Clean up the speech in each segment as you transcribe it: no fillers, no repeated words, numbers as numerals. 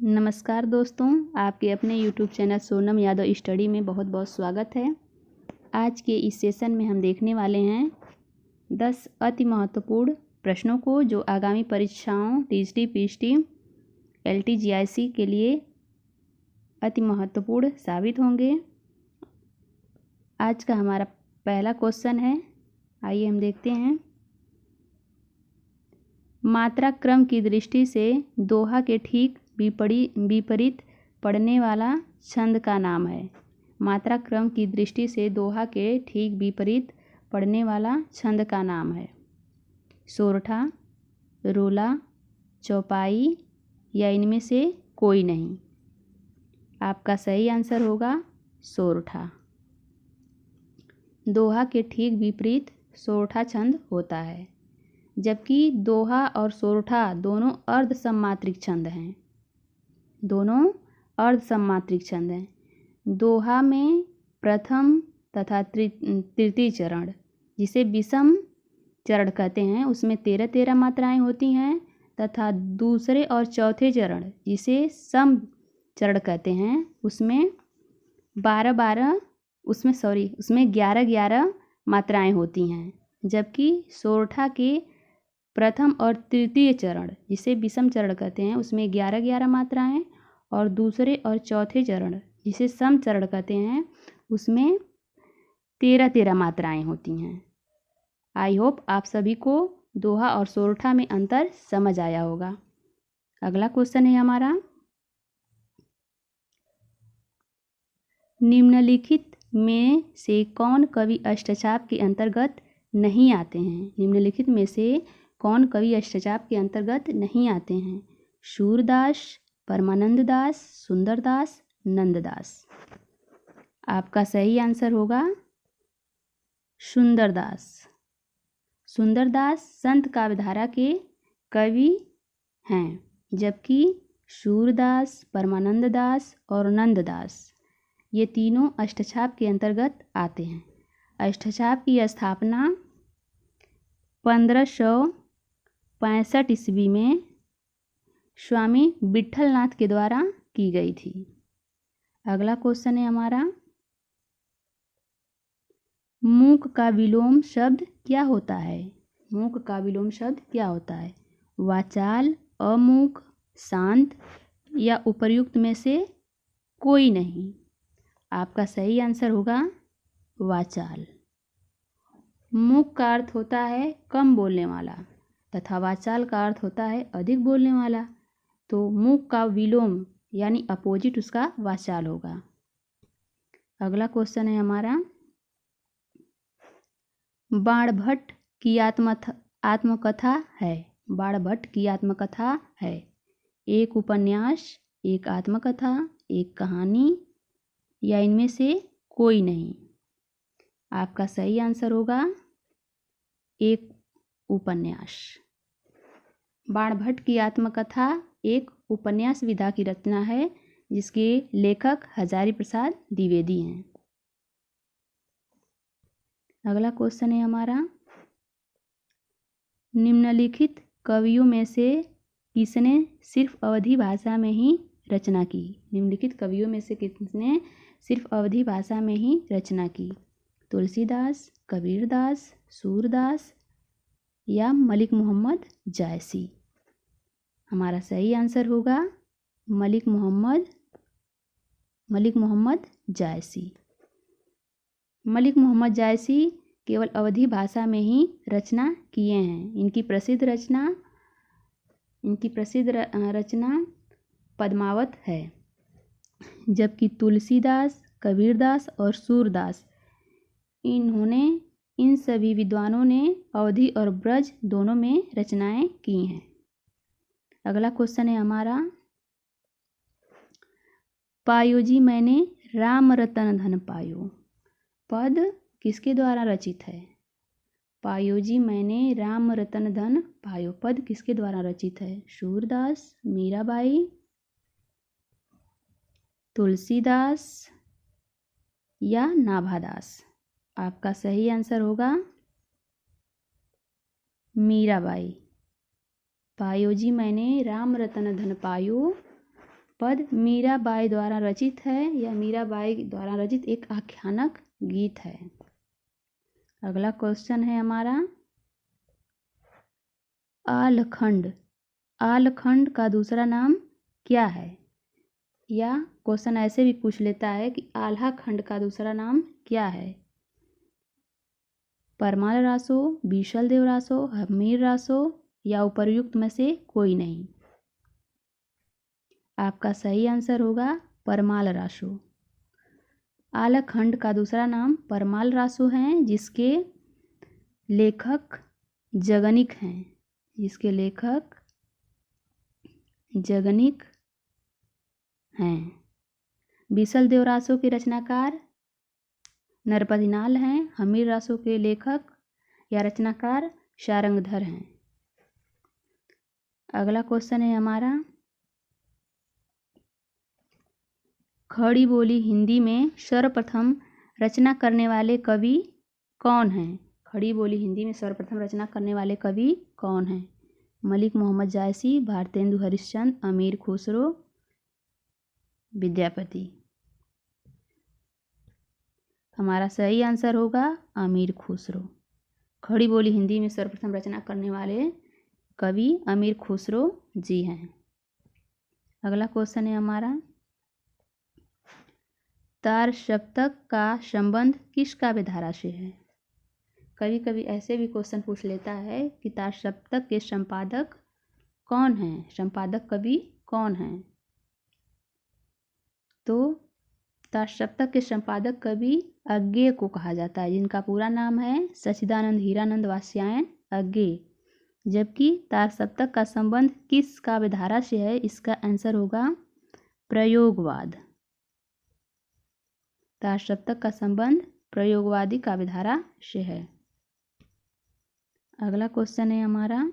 नमस्कार दोस्तों, आपके अपने YouTube channel Sonam Yadav study में बहुत बहुत स्वागत है। आज के इस सेशन में हम देखने वाले हैं 10 अति महत्वपूर्ण प्रश्नों को जो आगामी परीक्षाओं टीजीटी, पीएचटी, एलटी, जीआईसी के लिए अति महत्वपूर्ण साबित होंगे। आज का हमारा पहला क्वेश्चन है, आइए हम देखते हैं। मात्रा क्रम की दृष्टि से दोहा के ठीक विपरीत पड़ने वाला छंद का नाम है। मात्रा क्रम की दृष्टि से दोहा के ठीक विपरीत पड़ने वाला छंद का नाम है सोरठा, रोला, चौपाई या इनमें से कोई नहीं। आपका सही आंसर होगा सोरठा। दोहा के ठीक विपरीत सोरठा छंद होता है, जबकि दोहा और सोरठा दोनों अर्धसम्मात्रिक छंद हैं। दोनों अर्धसम्मात्रिक छंद हैं। दोहा में प्रथम तथा तृतीय चरण, जिसे विषम चरण कहते हैं, उसमें 13-13 मात्राएं होती हैं तथा दूसरे और चौथे चरण, जिसे सम चरण कहते हैं, उसमें 11-11 मात्राएं होती हैं। जबकि सोरठा के प्रथम और तृतीय चरण, जिसे विषम चरण कहते हैं, उसमें 11-11 मात्राएं और दूसरे और चौथे चरण, जिसे सम चरण कहते हैं, उसमें 13-13 मात्राएं होती हैं। आई होप आप सभी को दोहा और सोरठा में अंतर समझ आया होगा। अगला क्वेश्चन है हमारा, निम्नलिखित में से कौन कवि अष्टचाप के अंतर्गत नहीं आते हैं? निम्नलिखित में से कौन कवि अष्टचाप के अंतर्गत नहीं आते हैं? सूरदास, परमानंद दास, सुंदरदास, नंददास। आपका सही आंसर होगा सुंदरदास। सुंदरदास संत काव्यधारा के कवि हैं, जबकि सूरदास, परमानंद दास और नंददास ये तीनों अष्टचाप के अंतर्गत आते हैं। अष्टचाप की स्थापना 1565 ईस्वी में स्वामी विट्ठलनाथ के द्वारा की गई थी। अगला क्वेश्चन है हमारा, मूक का विलोम शब्द क्या होता है? मूक का विलोम शब्द क्या होता है? वाचाल, अमूक, शांत या उपर्युक्त में से कोई नहीं। आपका सही आंसर होगा वाचाल। मूक का अर्थ होता है कम बोलने वाला तथा वाचाल का अर्थ होता है अधिक बोलने वाला, तो मूक का विलोम यानी अपोजिट उसका वाचाल होगा। अगला क्वेश्चन है हमारा, बाणभट्ट की आत्मकथा है। बाणभट्ट की आत्मकथा है एक उपन्यास, एक आत्मकथा, एक कहानी या इनमें से कोई नहीं। आपका सही आंसर होगा एक उपन्यास। बाणभट्ट की आत्मकथा एक उपन्यास विधा की रचना है, जिसके लेखक हजारी प्रसाद द्विवेदी हैं। अगला क्वेश्चन है हमारा, निम्नलिखित कवियों में से किसने सिर्फ अवधी भाषा में ही रचना की? निम्नलिखित कवियों में से किसने सिर्फ अवधी भाषा में ही रचना की? तुलसीदास, कबीरदास, सूरदास या मलिक मोहम्मद जायसी। हमारा सही आंसर होगा मलिक मोहम्मद जायसी। मलिक मोहम्मद जायसी केवल अवधी भाषा में ही रचना किए हैं। इनकी प्रसिद्ध रचना पद्मावत है, जबकि तुलसीदास, कबीरदास और सूरदास, इन सभी विद्वानों ने अवधी और ब्रज दोनों में रचनाएं की हैं। अगला क्वेश्चन है हमारा, पायो जी मैंने राम रतन धन पायो पद किसके द्वारा रचित है? पायो जी मैंने राम रतन धन पायो पद किसके द्वारा रचित है? सूरदास, मीराबाई, तुलसीदास या नाभादास। आपका सही आंसर होगा मीराबाई। पायो जी मैंने राम रतन धन पायो पद मीराबाई द्वारा रचित है या मीराबाई द्वारा रचित एक आख्यानक गीत है। अगला क्वेश्चन है हमारा आलखंड। आलखंड का दूसरा नाम क्या है? या क्वेश्चन ऐसे भी पूछ लेता है कि आल्हा खंड का दूसरा नाम क्या है? परमाल रासो, बीशल देव रासो, हमीर रासो या उपर्युक्त में से कोई नहीं। आपका सही आंसर होगा परमाल रासो। आलखंड का दूसरा नाम परमाल रासो हैं, जिसके लेखक जगनिक हैं। जिसके लेखक जगनिक हैं। बीसल देव रासो के रचनाकार नरपतिनाल हैं। हमीर रासो के लेखक या रचनाकार शारंगधर हैं। अगला क्वेश्चन है हमारा खड़ी बोली हिंदी में सर्वप्रथम रचना करने वाले कवि कौन हैं? खड़ी बोली हिंदी में सर्वप्रथम रचना करने वाले कवि कौन हैं? मलिक मोहम्मद जायसी, भारतेंदु हरिश्चंद्र, अमीर खुसरो, विद्यापति। हमारा सही आंसर होगा अमीर खुसरो। खड़ी बोली हिंदी में सर्वप्रथम रचना करने वाले कवि अमीर खुसरो जी हैं। अगला क्वेश्चन है हमारा तार सप्तक का संबंध किस काव्य धारा से है? कभी कभी ऐसे भी क्वेश्चन पूछ लेता है कि तार सप्तक के संपादक कौन हैं? संपादक कवि कौन हैं? तो तार सप्तक के संपादक कवि अज्ञेय को कहा जाता है, जिनका पूरा नाम है सच्चिदानंद हीरानंद वात्स्यायन अज्ञेय। जबकि तार सप्तक का संबंध किस काव्य धारा से है? इसका आंसर होगा प्रयोगवाद। तार सप्तक का संबंध प्रयोगवादी काव्यधारा से है। अगला क्वेश्चन है हमारा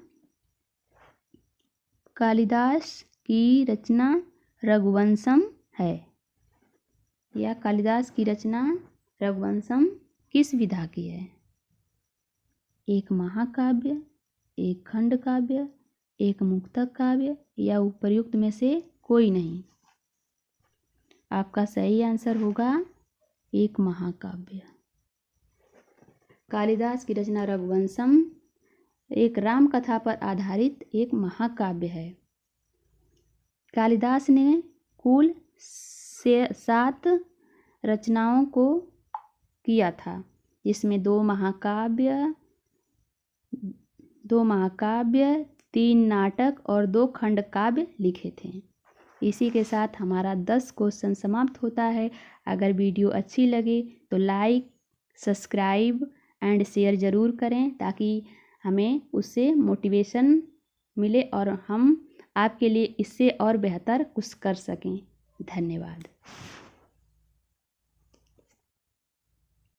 कालिदास की रचना रघुवंशम है। या कालिदास की रचना रघुवंशम किस विधा की है? एक महाकाव्य, एक खंड काव्य, एक मुक्तक काव्य या उपर्युक्त में से कोई नहीं। आपका सही आंसर होगा एक महाकाव्य। कालिदास की रचना रघुवंशम एक राम कथा पर आधारित एक महाकाव्य है। कालिदास ने कुल 7 रचनाओं को किया था, जिसमें 2 महाकाव्य, 3 नाटक और 2 खंड काव्य लिखे थे। इसी के साथ हमारा 10 क्वेश्चन समाप्त होता है। अगर वीडियो अच्छी लगे तो लाइक, सब्सक्राइब एंड शेयर ज़रूर करें, ताकि हमें उससे मोटिवेशन मिले और हम आपके लिए इससे और बेहतर कुछ कर सकें। धन्यवाद।